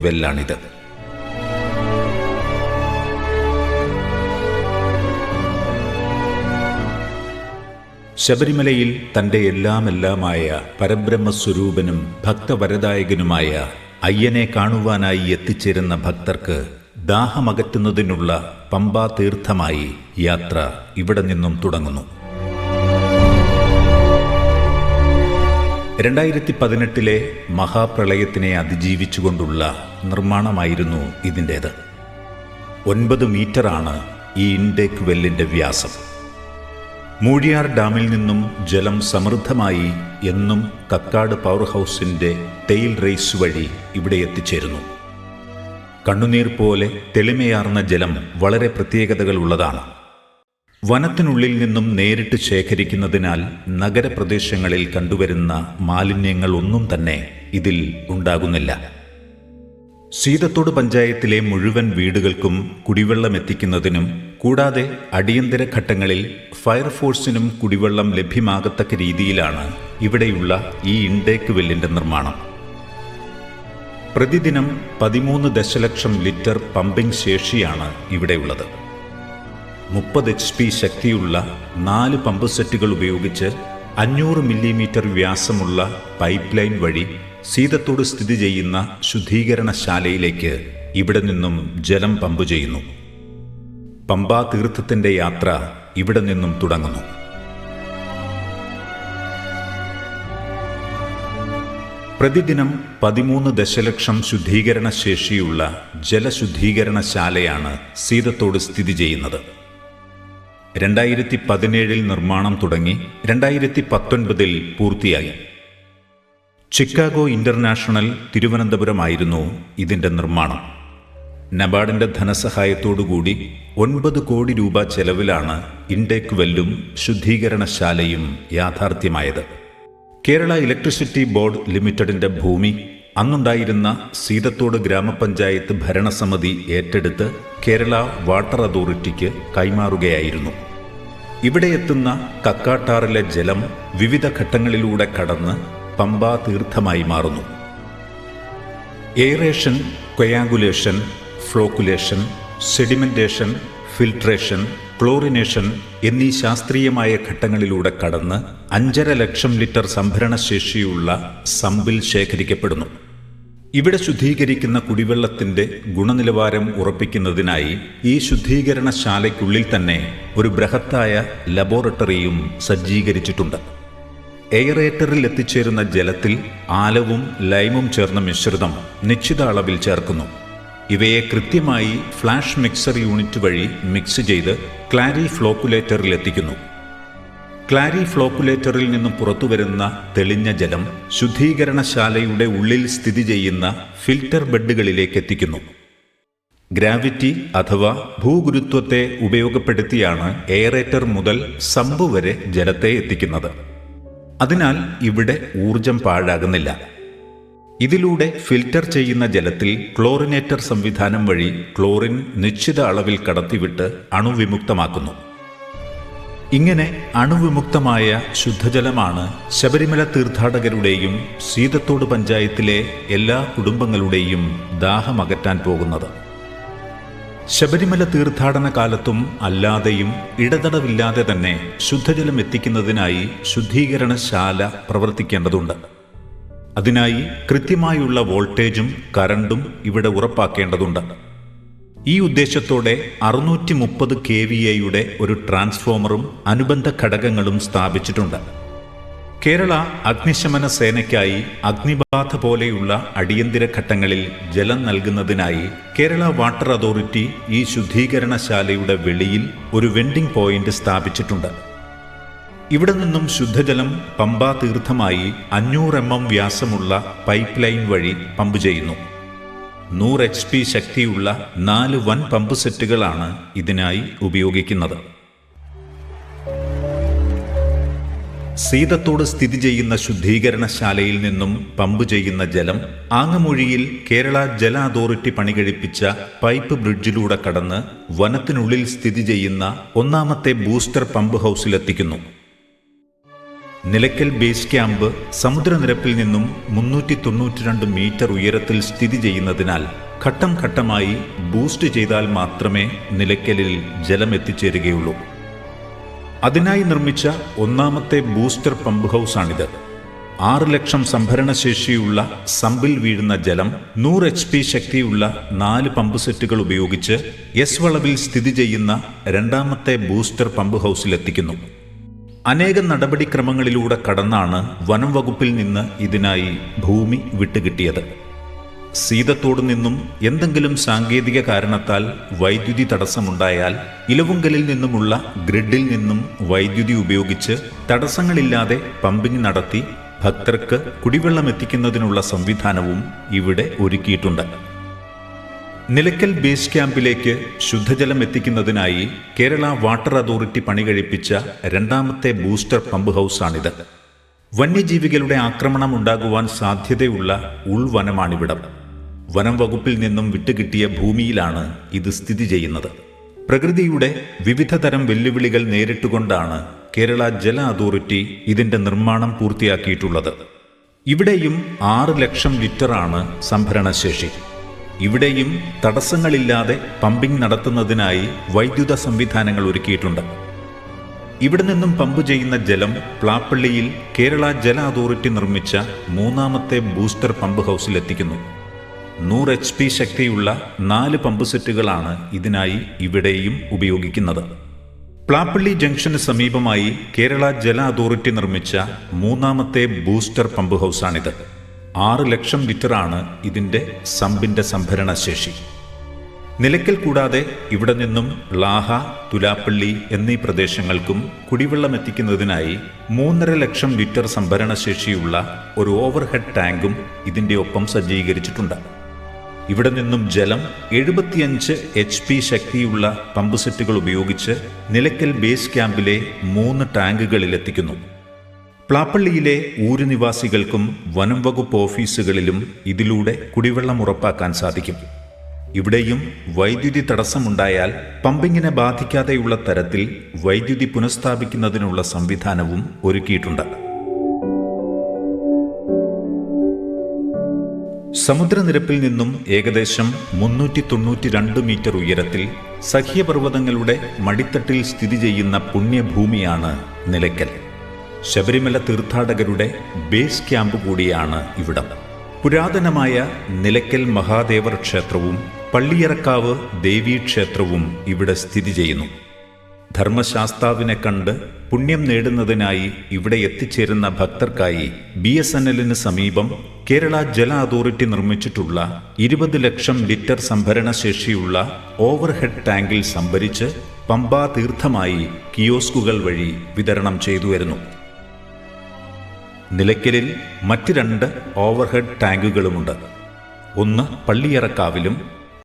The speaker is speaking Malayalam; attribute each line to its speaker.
Speaker 1: വെല്ലാണിത്. ശബരിമലയിൽ തൻ്റെ എല്ലാമെല്ലാമായ പരബ്രഹ്മസ്വരൂപനും ഭക്തവരദായകനുമായ അയ്യനെ കാണുവാനായി എത്തിച്ചേരുന്ന ഭക്തർക്ക് ദാഹമകറ്റുന്നതിനുള്ള പമ്പാ തീർത്ഥമായി യാത്ര ഇവിടെ നിന്നും തുടങ്ങുന്നു. 2018 മഹാപ്രളയത്തിനെ അതിജീവിച്ചുകൊണ്ടുള്ള നിർമ്മാണമായിരുന്നു ഇതിൻ്റേത്. 9 മീറ്ററാണ് ഈ ഇൻടേക്ക് വെല്ലിൻ്റെ വ്യാസം. മൂഴിയാർ ഡാമിൽ നിന്നും ജലം സമൃദ്ധമായി എന്നും കക്കാട് പവർ ഹൗസിൻ്റെ ടെയിൽ റേസ് വഴി ഇവിടെ എത്തിച്ചേരുന്നു. കണ്ണുനീർ പോലെ തെളിമയാർന്ന ജലം വളരെ പ്രത്യേകതകൾ ഉള്ളതാണ്. വനത്തിനുള്ളിൽ നിന്നും നേരിട്ട് ശേഖരിക്കുന്നതിനാൽ നഗരപ്രദേശങ്ങളിൽ കണ്ടുവരുന്ന മാലിന്യങ്ങൾ ഒന്നും തന്നെ ഇതിൽ ഉണ്ടാകുന്നില്ല. സീതത്തോട് പഞ്ചായത്തിലെ മുഴുവൻ വീടുകൾക്കും കുടിവെള്ളം എത്തിക്കുന്നതിനും കൂടാതെ അടിയന്തര ഘട്ടങ്ങളിൽ ഫയർഫോഴ്സിനും കുടിവെള്ളം ലഭ്യമാകത്തക്ക രീതിയിലാണ് ഇവിടെയുള്ള ഈ ഇൻടേക്ക് വെല്ലിൻ്റെ നിർമ്മാണം. പ്രതിദിനം 13 ദശലക്ഷം ലിറ്റർ പമ്പിംഗ് ശേഷിയാണ് ഇവിടെയുള്ളത്. 30 HP ശക്തിയുള്ള 4 പമ്പ് സെറ്റുകൾ ഉപയോഗിച്ച് 500 മില്ലിമീറ്റർ വ്യാസമുള്ള പൈപ്പ് ലൈൻ വഴി സീതത്തോട് സ്ഥിതി ചെയ്യുന്ന ശുദ്ധീകരണശാലയിലേക്ക് ഇവിടെ നിന്നും ജലം പമ്പ് ചെയ്യുന്നു. പമ്പാ തീർത്ഥത്തിൻ്റെ യാത്ര ഇവിടെ നിന്നും തുടങ്ങുന്നു. പ്രതിദിനം 13 ദശലക്ഷം ശുദ്ധീകരണ ശേഷിയുള്ള ജലശുദ്ധീകരണശാലയാണ് സീതത്തോട് സ്ഥിതി ചെയ്യുന്നത്. 2017 നിർമ്മാണം തുടങ്ങി 2019 പൂർത്തിയായി. ചിക്കാഗോ ഇന്റർനാഷണൽ തിരുവനന്തപുരമായിരുന്നു ഇതിൻ്റെ നിർമ്മാണം. നബാർഡിൻ്റെ ധനസഹായത്തോടുകൂടി 9 കോടി രൂപ ചെലവിലാണ് ഇൻടേക്ക് വെല്ലും ശുദ്ധീകരണശാലയും യാഥാർത്ഥ്യമായത്. കേരള ഇലക്ട്രിസിറ്റി ബോർഡ് ലിമിറ്റഡിൻ്റെ ഭൂമി അന്നുണ്ടായിരുന്ന സീതത്തോട് ഗ്രാമപഞ്ചായത്ത് ഭരണസമിതി ഏറ്റെടുത്ത് കേരള വാട്ടർ അതോറിറ്റിക്ക് കൈമാറുകയായിരുന്നു. ഇവിടെ എത്തുന്ന കക്കാട്ടാറിലെ ജലം വിവിധ ഘട്ടങ്ങളിലൂടെ കടന്ന് പമ്പാ തീർത്ഥമായി മാറുന്നു. Aeration, coagulation, flocculation, sedimentation, filtration, chlorination എന്നീ ശാസ്ത്രീയമായ ഘട്ടങ്ങളിലൂടെ കടന്ന് 5.5 ലക്ഷം ലിറ്റർ സംഭരണശേഷിയുള്ള സമ്പിൽ ശേഖരിക്കപ്പെടുന്നു. ഇവിടെ ശുദ്ധീകരിക്കുന്ന കുടിവെള്ളത്തിൻ്റെ ഗുണനിലവാരം ഉറപ്പിക്കുന്നതിനായി ഈ ശുദ്ധീകരണശാലയ്ക്കുള്ളിൽ തന്നെ ഒരു ബൃഹത്തായ ലബോറട്ടറിയും സജ്ജീകരിച്ചിട്ടുണ്ട്. എയറേറ്ററിൽ എത്തിച്ചേരുന്ന ജലത്തിൽ ആലവും ലൈമും ചേർന്ന മിശ്രിതം നിശ്ചിത അളവിൽ ചേർക്കുന്നു. ഇവയെ കൃത്യമായി ഫ്ലാഷ് മിക്സർ യൂണിറ്റ് വഴി മിക്സ് ചെയ്ത് ക്ലാരി ഫ്ലോക്കുലേറ്ററിൽ എത്തിക്കുന്നു. ക്ലാരി ഫ്ലോക്കുലേറ്ററിൽ നിന്നും പുറത്തുവരുന്ന തെളിഞ്ഞ ജലം ശുദ്ധീകരണശാലയുടെ ഉള്ളിൽ സ്ഥിതി ചെയ്യുന്ന ഫിൽറ്റർ ബെഡുകളിലേക്ക് എത്തിക്കുന്നു. ഗ്രാവിറ്റി അഥവാ ഭൂഗുരുത്വത്തെ ഉപയോഗപ്പെടുത്തിയാണ് എയറേറ്റർ മുതൽ സമ്പ് വരെ ജലത്തെ എത്തിക്കുന്നത്. അതിനാൽ ഇവിടെ ഊർജം പാഴാകുന്നില്ല. ഇതിലൂടെ ഫിൽറ്റർ ചെയ്യുന്ന ജലത്തിൽ ക്ലോറിനേറ്റർ സംവിധാനം വഴി ക്ലോറിൻ നിശ്ചിത അളവിൽ കടത്തിവിട്ട് അണുവിമുക്തമാക്കുന്നു. ഇങ്ങനെ അണുവിമുക്തമായ ശുദ്ധജലമാണ് ശബരിമല തീർത്ഥാടകരുടെയും സീതത്തോട് പഞ്ചായത്തിലെ എല്ലാ കുടുംബങ്ങളുടെയും ദാഹമകറ്റാൻ പോകുന്നത്. ശബരിമല തീർത്ഥാടന കാലത്തും അല്ലാതെയും ഇടതടവില്ലാതെ തന്നെ ശുദ്ധജലം എത്തിക്കുന്നതിനായി ശുദ്ധീകരണശാല പ്രവർത്തിക്കേണ്ടതുണ്ട്. അതിനായി കൃത്യമായുള്ള വോൾട്ടേജും കറണ്ടും ഇവിടെ ഉറപ്പാക്കേണ്ടതുണ്ട്. ഈ ഉദ്ദേശത്തോടെ 630 kVA ഒരു ട്രാൻസ്ഫോമറും അനുബന്ധ ഘടകങ്ങളും സ്ഥാപിച്ചിട്ടുണ്ട്. കേരള അഗ്നിശമന സേനയ്ക്കായി അഗ്നിബാധ പോലെയുള്ള അടിയന്തര ഘട്ടങ്ങളിൽ ജലം നൽകുന്നതിനായി കേരള വാട്ടർ അതോറിറ്റി ഈ ശുദ്ധീകരണശാലയുടെ വെളിയിൽ ഒരു വെൻഡിംഗ് പോയിന്റ് സ്ഥാപിച്ചിട്ടുണ്ട്. ഇവിടെ നിന്നും ശുദ്ധജലം പമ്പാ തീർത്ഥമായി 500 mm വ്യാസമുള്ള പൈപ്പ് ലൈൻ വഴി പമ്പ് ചെയ്യുന്നു. 100 HP ശക്തിയുള്ള 4 വൻ പമ്പ് സെറ്റുകളാണ് ഇതിനായി ഉപയോഗിക്കുന്നത്. സീതത്തോട് സ്ഥിതി ചെയ്യുന്ന ശുദ്ധീകരണശാലയിൽ നിന്നും പമ്പ് ചെയ്യുന്ന ജലം ആങ്ങമൂഴിയിൽ കേരള ജല അതോറിറ്റി പണികഴിപ്പിച്ച പൈപ്പ് ബ്രിഡ്ജിലൂടെ കടന്ന് വനത്തിനുള്ളിൽ സ്ഥിതി ചെയ്യുന്ന 1ാമത്തെ ബൂസ്റ്റർ പമ്പ് ഹൗസിലെത്തിക്കുന്നു. നിലയ്ക്കൽ ബേസ് ക്യാമ്പ് സമുദ്രനിരപ്പിൽ നിന്നും 392 മീറ്റർ ഉയരത്തിൽ സ്ഥിതി ചെയ്യുന്നതിനാൽ ഘട്ടം ഘട്ടമായി ബൂസ്റ്റ് ചെയ്താൽ മാത്രമേ നിലയ്ക്കലിൽ ജലം എത്തിച്ചേരുകയുള്ളൂ. അതിനായി നിർമ്മിച്ച ഒന്നാമത്തെ ബൂസ്റ്റർ പമ്പ് ഹൗസാണിത്. 6 ലക്ഷം സംഭരണശേഷിയുള്ള സമ്പിൽ വീഴുന്ന ജലം 100 HP ശക്തിയുള്ള 4 പമ്പ് സെറ്റുകൾ ഉപയോഗിച്ച് എസ് വളവിൽ സ്ഥിതി ചെയ്യുന്ന രണ്ടാമത്തെ ബൂസ്റ്റർ പമ്പ് ഹൗസിലെത്തിക്കുന്നു. അനേകം നടപടിക്രമങ്ങളിലൂടെ കടന്നാണ് വനം വകുപ്പിൽ നിന്ന് ഇതിനായി ഭൂമി വിട്ടുകിട്ടിയത്. സീതത്തോട് നിന്നും എന്തെങ്കിലും സാങ്കേതിക കാരണത്താൽ വൈദ്യുതി തടസ്സമുണ്ടായാൽ ഇലവുങ്കലിൽ നിന്നുമുള്ള ഗ്രിഡിൽ നിന്നും വൈദ്യുതി ഉപയോഗിച്ച് തടസ്സങ്ങളില്ലാതെ പമ്പിംഗ് നടത്തി ഭക്തർക്ക് കുടിവെള്ളം എത്തിക്കുന്നതിനുള്ള സംവിധാനവും ഇവിടെ ഒരുക്കിയിട്ടുണ്ട്. നിലയ്ക്കൽ ബേസ് ക്യാമ്പിലേക്ക് ശുദ്ധജലം എത്തിക്കുന്നതിനായി കേരള വാട്ടർ അതോറിറ്റി പണികഴിപ്പിച്ച രണ്ടാമത്തെ ബൂസ്റ്റർ പമ്പ് ഹൗസാണിത്. വന്യജീവികളുടെ ആക്രമണം ഉണ്ടാകുവാൻ സാധ്യതയുള്ള ഉൾവനമാണിവിടം. വനം വകുപ്പിൽ നിന്നും വിട്ടുകിട്ടിയ ഭൂമിയിലാണ് ഇത് സ്ഥിതി ചെയ്യുന്നത്. പ്രകൃതിയുടെ വിവിധ തരം വെല്ലുവിളികൾ നേരിട്ടുകൊണ്ടാണ് കേരള ജല അതോറിറ്റി ഇതിന്റെ നിർമ്മാണം പൂർത്തിയാക്കിയിട്ടുള്ളത്. ഇവിടെയും 6 ലക്ഷം ലിറ്ററാണ് സംഭരണശേഷി. ഇവിടെയും തടസ്സങ്ങളില്ലാതെ പമ്പിംഗ് നടത്തുന്നതിനായി വൈദ്യുത സംവിധാനങ്ങൾ ഒരുക്കിയിട്ടുണ്ട്. ഇവിടെ നിന്നും പമ്പ് ചെയ്യുന്ന ജലം പ്ലാപ്പള്ളിയിൽ കേരള ജല അതോറിറ്റി നിർമ്മിച്ച മൂന്നാമത്തെ ബൂസ്റ്റർ പമ്പ് ഹൗസിലെത്തിക്കുന്നു. 100 HP ശക്തിയുള്ള 4 പമ്പ് സെറ്റുകളാണ് ഇതിനായി ഇവിടെയും ഉപയോഗിക്കുന്നത്. പ്ലാപ്പള്ളി ജംഗ്ഷന് സമീപമായി കേരള ജല അതോറിറ്റി നിർമ്മിച്ച മൂന്നാമത്തെ ബൂസ്റ്റർ പമ്പ് ഹൗസാണിത്. 6 ലക്ഷം ലിറ്ററാണ് ഇതിന്റെ സമ്പിന്റെ സംഭരണശേഷി. നിലയ്ക്കൽ കൂടാതെ ഇവിടെ നിന്നും ലാഹ, തുലാപ്പള്ളി എന്നീ പ്രദേശങ്ങൾക്കും കുടിവെള്ളം എത്തിക്കുന്നതിനായി 3.5 ലക്ഷം ലിറ്റർ സംഭരണശേഷിയുള്ള ഒരു ഓവർഹെഡ് ടാങ്കും ഇതിന്റെ ഒപ്പം സജ്ജീകരിച്ചിട്ടുണ്ട്. ഇവിടെ നിന്നും ജലം 75 HP ശക്തിയുള്ള പമ്പ് സെറ്റുകൾ ഉപയോഗിച്ച് നിലയ്ക്കൽ ബേസ് ക്യാമ്പിലെ 3 ടാങ്കുകളിൽ എത്തിക്കുന്നു. പ്ലാപ്പള്ളിയിലെ ഊരുനിവാസികൾക്കും വനം വകുപ്പ് ഓഫീസുകളിലും ഇതിലൂടെ കുടിവെള്ളം ഉറപ്പാക്കാൻ സാധിക്കും. ഇവിടെയും വൈദ്യുതി തടസ്സമുണ്ടായാൽ പമ്പിങ്ങിനെ ബാധിക്കാതെയുള്ള തരത്തിൽ വൈദ്യുതി പുനഃസ്ഥാപിക്കുന്നതിനുള്ള സംവിധാനവും ഒരുക്കിയിട്ടുണ്ട്. സമുദ്രനിരപ്പിൽ നിന്നും ഏകദേശം 392 മീറ്റർ ഉയരത്തിൽ സഹ്യപർവ്വതങ്ങളുടെ മടിത്തട്ടിൽ സ്ഥിതി ചെയ്യുന്ന പുണ്യഭൂമിയാണ് നിലയ്ക്കൽ. ശബരിമല തീർത്ഥാടകരുടെ ബേസ് ക്യാമ്പ് കൂടിയാണ് ഇവിടം. പുരാതനമായ നിലയ്ക്കൽ മഹാദേവർ ക്ഷേത്രവും പള്ളിയറക്കാവ് ദേവീക്ഷേത്രവും ഇവിടെ സ്ഥിതി ചെയ്യുന്നു. ധർമ്മശാസ്താവിനെ കണ്ട് പുണ്യം നേടുന്നതിനായി ഇവിടെ എത്തിച്ചേരുന്ന ഭക്തർക്കായി BSNL സമീപം കേരള ജല അതോറിറ്റി നിർമ്മിച്ചിട്ടുള്ള 20 ലക്ഷം ലിറ്റർ സംഭരണശേഷിയുള്ള ഓവർഹെഡ് ടാങ്കിൽ സംഭരിച്ച് പമ്പാ തീർത്ഥമായി കിയോസ്കുകൾ വഴി വിതരണം ചെയ്തു വരുന്നു. നിലയ്ക്കലിൽ മറ്റ് 2 ഓവർഹെഡ് ടാങ്കുകളുമുണ്ട്. ഒന്ന് പള്ളിയറക്കാവിലും